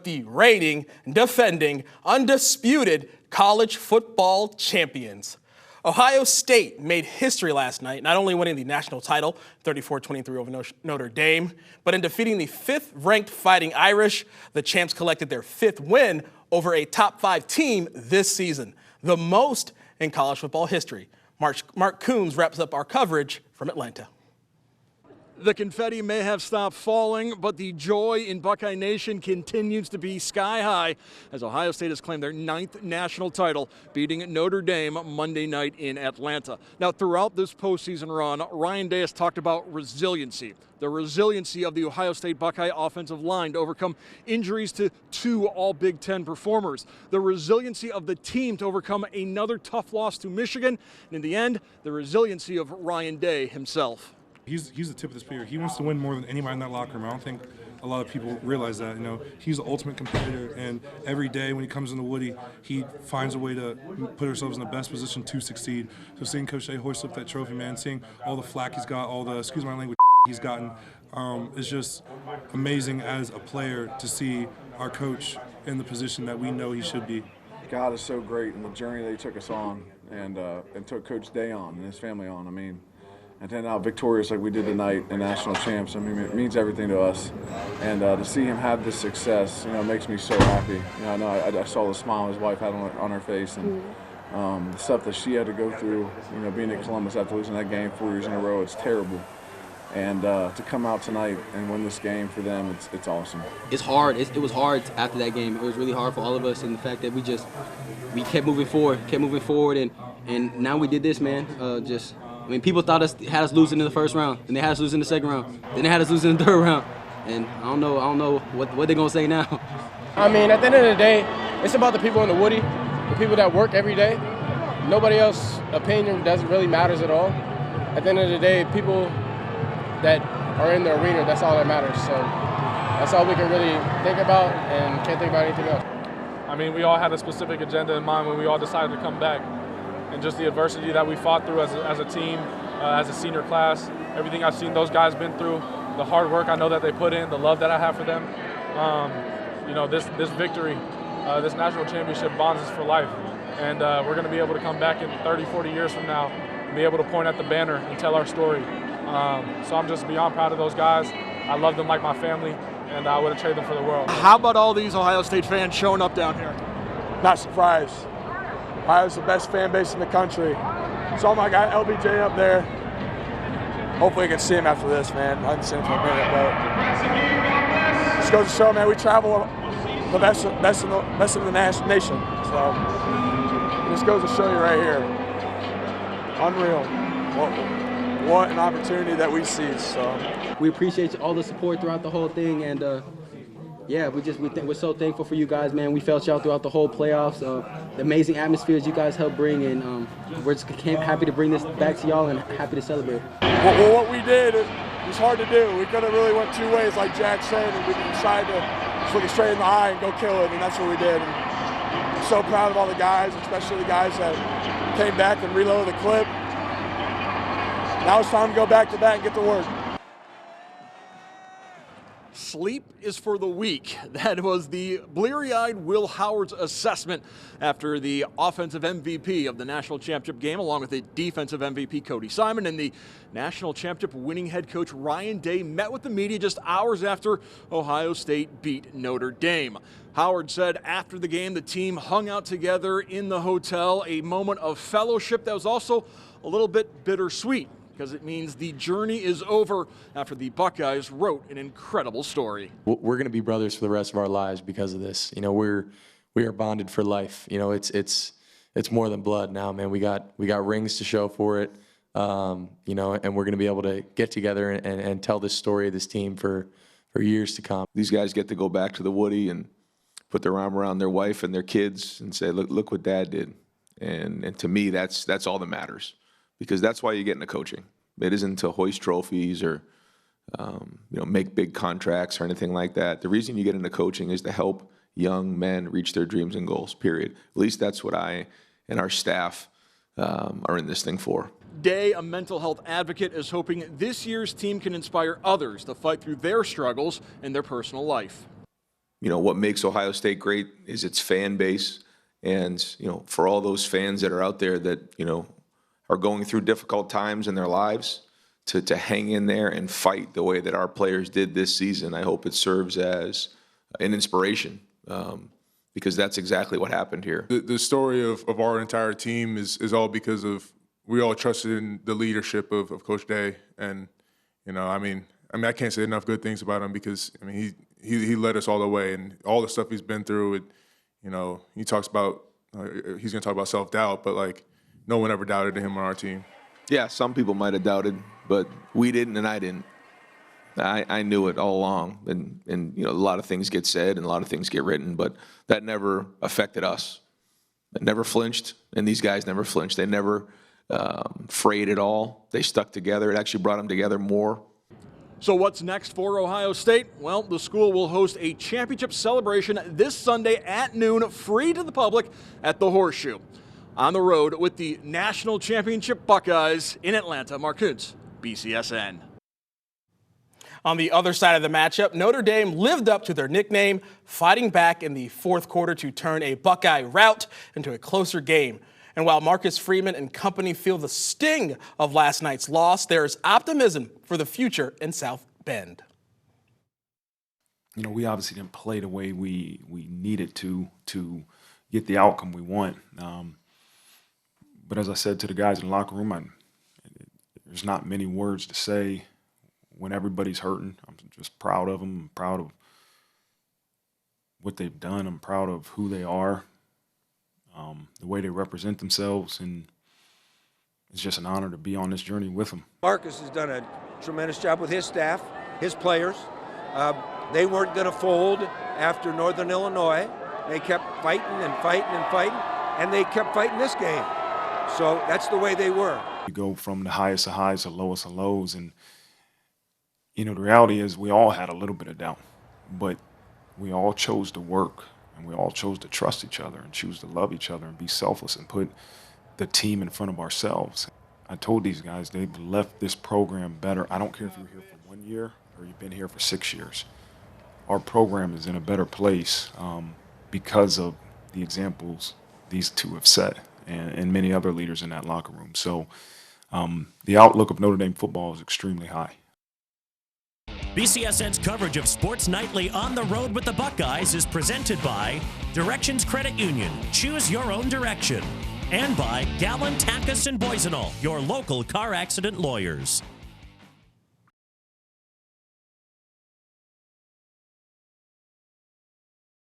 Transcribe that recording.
but the reigning, defending, undisputed college football champions. Ohio State made history last night, not only winning the national title, 34-23 over Notre Dame, but in defeating the 5th-ranked Fighting Irish. The champs collected their 5th win over a top-5 team this season, the most in college football history. Mark Coons wraps up our coverage from Atlanta. The confetti may have stopped falling, but the joy in Buckeye Nation continues to be sky high as Ohio State has claimed their 9th national title, beating Notre Dame Monday night in Atlanta. Now, throughout this postseason run, Ryan Day has talked about resiliency. The resiliency of the Ohio State Buckeye offensive line to overcome injuries to 2 All-Big Ten performers. The resiliency of the team to overcome another tough loss to Michigan. And in the end, the resiliency of Ryan Day himself. He's the tip of the spear. He wants to win more than anybody in that locker room. I don't think a lot of people realize that. He's the ultimate competitor, and every day when he comes in the Woody, he finds a way to put ourselves in the best position to succeed. So seeing Coach Day hoist up that trophy, man, seeing all the flack he's got, all the, excuse my language, he's gotten, it's just amazing as a player to see our coach in the position that we know he should be. God is so great in the journey that he took us on and took Coach Day on and his family on. And then out victorious like we did tonight in national champs, it means everything to us. And to see him have this success, makes me so happy. I saw the smile his wife had on her face, and the stuff that she had to go through, being in Columbus after losing that game 4 years in a row, it's terrible. And to come out tonight and win this game for them, it's awesome. It's hard. It was hard after that game. It was really hard for all of us, and the fact that we kept moving forward, and now we did this, man. People had us losing in the first round, and they had us losing in the second round, then they had us losing in the third round, and I don't know what they're gonna say now. At the end of the day, it's about the people in the Woody, the people that work every day. Nobody else's opinion doesn't really matters at all. At the end of the day, people that are in the arena, that's all that matters. So that's all we can really think about, and can't think about anything else. We all had a specific agenda in mind when we all decided to come back. And just the adversity that we fought through as a team, as a senior class, everything I've seen those guys been through, the hard work I know that they put in, the love that I have for them. This victory, this national championship bonds us for life. And we're going to be able to come back in 30, 40 years from now and be able to point at the banner and tell our story. So I'm just beyond proud of those guys. I love them like my family, and I wouldn't trade them for the world. How about all these Ohio State fans showing up down here? Not surprised. Ohio's the best fan base in the country. Saw my guy LBJ up there. Hopefully I can see him after this, man. I haven't seen him for a minute, but just goes to show, man, we travel the best in the nation. So this goes to show you right here. Unreal. What an opportunity that we see. So we appreciate all the support throughout the whole thing, and we're so thankful for you guys, man. We felt y'all throughout the whole playoffs. The amazing atmospheres you guys helped bring, and we're just happy to bring this back to y'all and happy to celebrate. Well, what we did was hard to do. We could have really went 2 ways, like Jack said, and we decided to just look it straight in the eye and go kill it, and that's what we did. And I'm so proud of all the guys, especially the guys that came back and reloaded the clip. Now it's time to go back to bat and get to work. Sleep is for the weak. That was the bleary-eyed Will Howard's assessment after the offensive MVP of the national championship game, along with the defensive MVP Cody Simon, and the national championship winning head coach Ryan Day met with the media just hours after Ohio State beat Notre Dame. Howard said after the game the team hung out together in the hotel, a moment of fellowship that was also a little bit bittersweet, because it means the journey is over after the Buckeyes wrote an incredible story. We're going to be brothers for the rest of our lives because of this. We are bonded for life. It's more than blood now, man. We got rings to show for it. And we're going to be able to get together and tell this story of this team for years to come. These guys get to go back to the Woody and put their arm around their wife and their kids and say, look what Dad did. And to me, that's all that matters. Because that's why you get into coaching. It isn't to hoist trophies or make big contracts or anything like that. The reason you get into coaching is to help young men reach their dreams and goals, period. At least that's what I and our staff are in this thing for. Day, a mental health advocate, is hoping this year's team can inspire others to fight through their struggles in their personal life. what makes Ohio State great is its fan base. And, for all those fans that are out there that, are going through difficult times in their lives, to hang in there and fight the way that our players did this season, I hope it serves as an inspiration, because that's exactly what happened here. The story of our entire team is all because of we all trusted in the leadership of Coach Day. And, I can't say enough good things about him because, he led us all the way, and all the stuff he's been through. He talks about he's going to talk about self-doubt, but, like, no one ever doubted him on our team. Yeah, some people might have doubted, but we didn't and I didn't. I knew it all along, and a lot of things get said and a lot of things get written, but that never affected us. It never flinched, and these guys never flinched. They never frayed at all. They stuck together. It actually brought them together more. So what's next for Ohio State? Well, the school will host a championship celebration this Sunday at noon, free to the public at the Horseshoe. On the road with the National Championship Buckeyes in Atlanta. Mark Kuntz, BCSN. On the other side of the matchup, Notre Dame lived up to their nickname, fighting back in the fourth quarter to turn a Buckeye rout into a closer game. And while Marcus Freeman and company feel the sting of last night's loss, there is optimism for the future in South Bend. We obviously didn't play the way we needed to get the outcome we want. But as I said to the guys in the locker room, there's not many words to say when everybody's hurting. I'm just proud of them. I'm proud of what they've done. I'm proud of who they are, the way they represent themselves, and it's just an honor to be on this journey with them. Marcus has done a tremendous job with his staff, his players. They weren't going to fold after Northern Illinois. They kept fighting and fighting and fighting, and they kept fighting this game. So that's the way they were. You go from the highest of highs to lowest of lows, and the reality is we all had a little bit of doubt, but we all chose to work, and we all chose to trust each other and choose to love each other and be selfless and put the team in front of ourselves. I told these guys they've left this program better. I don't care if you're here for 1 year or you've been here for 6 years. Our program is in a better place because of the examples these two have set and many other leaders in that locker room. So the outlook of Notre Dame football is extremely high. BCSN's coverage of Sports Nightly on the road with the Buckeyes is presented by Directions Credit Union. Choose your own direction. And by Gallon, Tackus, and Boisenall, your local car accident lawyers.